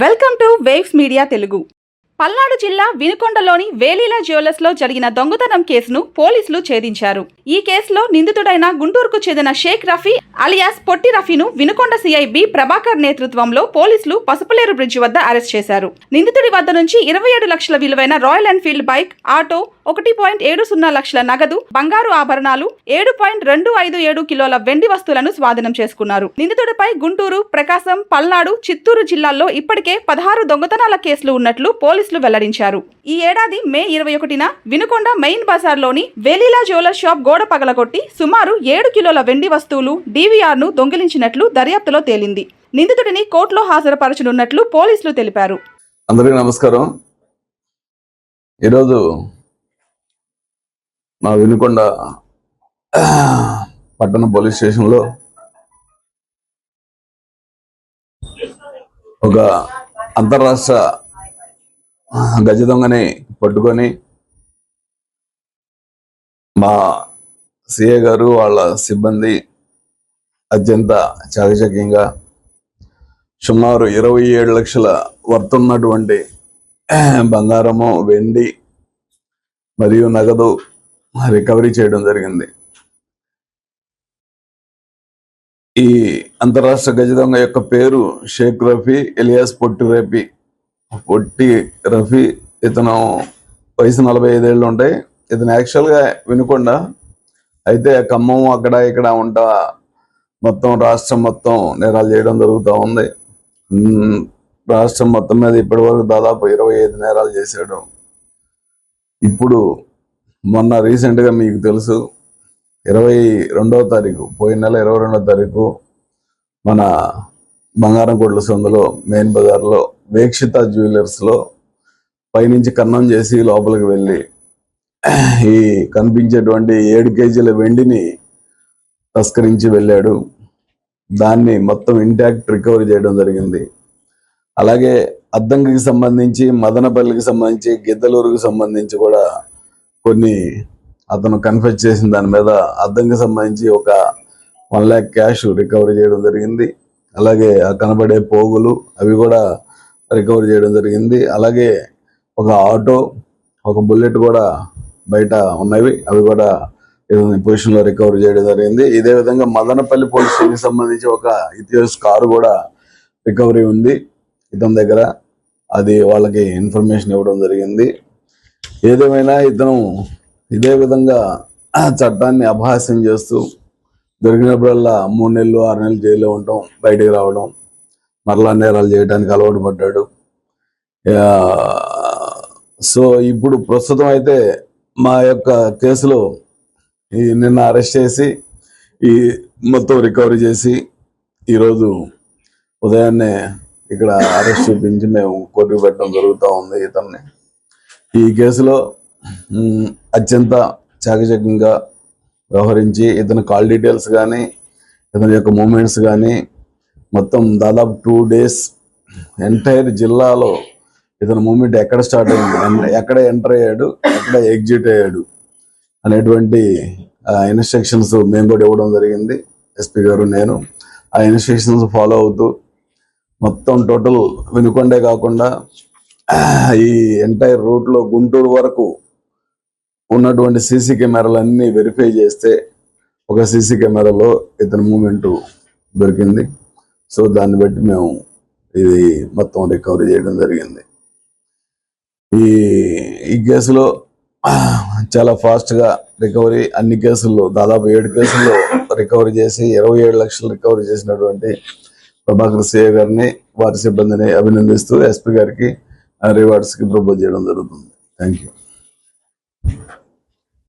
Welcome to waves media Telugu. Palnadu జిల్లా వినుకొండలోని వేలీలా jewellers లో జరిగిన దొంగతనం కేసును పోలీసులు ఛేదించారు. ఈ కేసులో నిందితుడైన గుంటూరుకు చెందిన షేక్ రఫీ అలియాస్ పొట్టి రఫీను వినుకొండ సిఐ బి ప్రభాకర్ నేతృత్వంలో పోలీసులు పసుపులేరు బ్రిడ్జి వద్ద అరెస్ట్ చేశారు. నిందితుడి వద్ద నుంచి 27 లక్షల విలువైన రాయల్ ఎన్ఫీల్డ్ బైక్, ఆటో, 1.70 లక్షల నగదు, బంగారు ఆభరణాలు, 7.257 కిలోల వెండి వస్తువులను స్వాధీనం చేసుకున్నారు. నిందితుడిపై గుంటూరు, ప్రకాశం, పల్నాడు, చిత్తూరు జిల్లాల్లో ఇప్పటికే 16 దొంగతనాల కేసులు ఉన్నట్లు పోలీసులు వెల్లడించారు. ఈ ఏడాది మే 21న వినుకొండ మెయిన్ బజార్లోని వేలీలా జ్యువెలర్ షాప్ గోడ పగలగొట్టి సుమారు 7 కిలోల వెండి వస్తువులు, DVRను దొంగిలించినట్లు దర్యాప్తులో తేలింది. నిందితుడిని కోర్టులో హాజరుపరచనున్నట్లు పోలీసులు తెలిపారు. అందరికీ నమస్కారం. ఈరోజు మా వినుకొండ పట్టణ పోలీస్ స్టేషన్లో ఒక అంతర్రాష్ట్ర గజ దొంగని పట్టుకొని మా సిఐ గారు వాళ్ళ సిబ్బంది అత్యంత చాకచక్యంగా సుమారు 27 లక్షల వర్త్ ఉన్నటువంటి బంగారము, వెండి మరియు నగదు రికవరీ చేయడం జరిగింది. ఈ అంతరాష్ట్ర గజ దొంగ యొక్క పేరు షేక్ రఫీ ఎలియాస్ పొట్టి రఫీ. ఇతను వయసు 45 ఏళ్ళు ఉంటాయి. ఇతను యాక్చువల్గా వినుకొండ, అయితే ఖమ్మం అక్కడ ఇక్కడ ఉంటా మొత్తం రాష్ట్రం మొత్తం నేరాలు చేయడం జరుగుతూ ఉంది. రాష్ట్రం మొత్తం మీద ఇప్పటి వరకు దాదాపు 25 నేరాలు చేశాడు. ఇప్పుడు మొన్న రీసెంట్గా మీకు తెలుసు 22వ తారీఖు, పోయిన నెల 22వ తారీఖు మన బంగారం కొట్ల సందులో మెయిన్ బజార్లో వీక్షిత జ్యువెలర్స్లో పైనుంచి కన్నం చేసి లోపలికి వెళ్ళి ఈ కనిపించేటువంటి 7 కేజీల వెండిని తస్కరించి వెళ్ళాడు. దాన్ని మొత్తం ఇంటాక్ట్ రికవరీ చేయడం జరిగింది. అలాగే అద్దంకికి సంబంధించి, మదనపల్లికి సంబంధించి, గిద్దలూరుకి సంబంధించి కూడా కొన్ని అతను కన్ఫెస్ చేసిన దాని మీద అద్దంకి సంబంధించి ఒక 1 lakh క్యాష్ రికవరీ చేయడం జరిగింది. అలాగే ఆ కనబడే పోగులు అవి కూడా రికవరీ చేయడం జరిగింది. అలాగే ఒక ఆటో, ఒక బుల్లెట్ కూడా బయట ఉన్నవి, అవి కూడా పొజిషన్లో రికవరీ చేయడం జరిగింది. ఇదే విధంగా మదనపల్లి పోలీస్ స్టేషన్కి సంబంధించి ఒక ఇథియోస్ కారు కూడా రికవరీ ఉంది ఇతని దగ్గర. అది వాళ్ళకి ఇన్ఫర్మేషన్ ఇవ్వడం జరిగింది. ఏదేమైనా ఇతను ఇదే విధంగా చట్టాన్ని అపహాస్యం చేస్తూ దొరికినప్పుడల్లా 3 నెలలు 6 నెలలు జైల్లో ఉండటం, బయటికి రావడం, మరలా నేరాలు చేయడానికి అలవాటు పడ్డాడు. సో ఇప్పుడు ప్రస్తుతం అయితే మా యొక్క కేసులో నిన్న అరెస్ట్ చేసి ఈ మొత్తం రికవరీ చేసి ఈరోజు ఉదయాన్నే ఇక్కడ అరెస్ట్ చూపించి మేము కోర్టుకు పెట్టడం జరుగుతూ ఉంది. ఇతన్ని ఈ కేసులో అత్యంత చాకచక్యంగా వ్యవహరించి ఇతని కాల్ డీటెయిల్స్ కానీ, ఇతని యొక్క మూమెంట్స్ కానీ మొత్తం దాదాపు 2 days ఎంటైర్ జిల్లాలో ఇతని మూమెంట్ ఎక్కడ స్టార్ట్ అయింది, ఎక్కడ ఎంటర్ అయ్యాడు, ఎక్కడ ఎగ్జిట్ అయ్యాడు అనేటువంటి ఇన్స్ట్రక్షన్స్ మేము కూడా ఇవ్వడం జరిగింది. ఎస్పీ గారు, నేను ఆ ఇన్స్ట్రక్షన్స్ ఫాలో అవుతూ మొత్తం టోటల్ వినుకొండే కాకుండా ఈ ఎంటైర్ రూట్లో గుంటూరు వరకు ఉన్నటువంటి సీసీ కెమెరాలన్నీ వెరిఫై చేస్తే ఒక సీసీ కెమెరాలో ఇతని మూమెంట్ దొరికింది. సో దాన్ని బట్టి మేము ఇది మొత్తం రికవరీ చేయడం జరిగింది. ఈ కేసులో చాలా ఫాస్ట్గా రికవరీ, అన్ని కేసుల్లో దాదాపు 7 కేసుల్లో రికవరీ చేసి 27 లక్షలు రికవరీ చేసినటువంటి ప్రభాకర్ సిఐ గారిని, వారి సిబ్బందిని అభినందిస్తూ ఎస్పీ గారికి రివార్డ్స్కి ప్రపోజ్ చేయడం జరుగుతుంది. Thank you.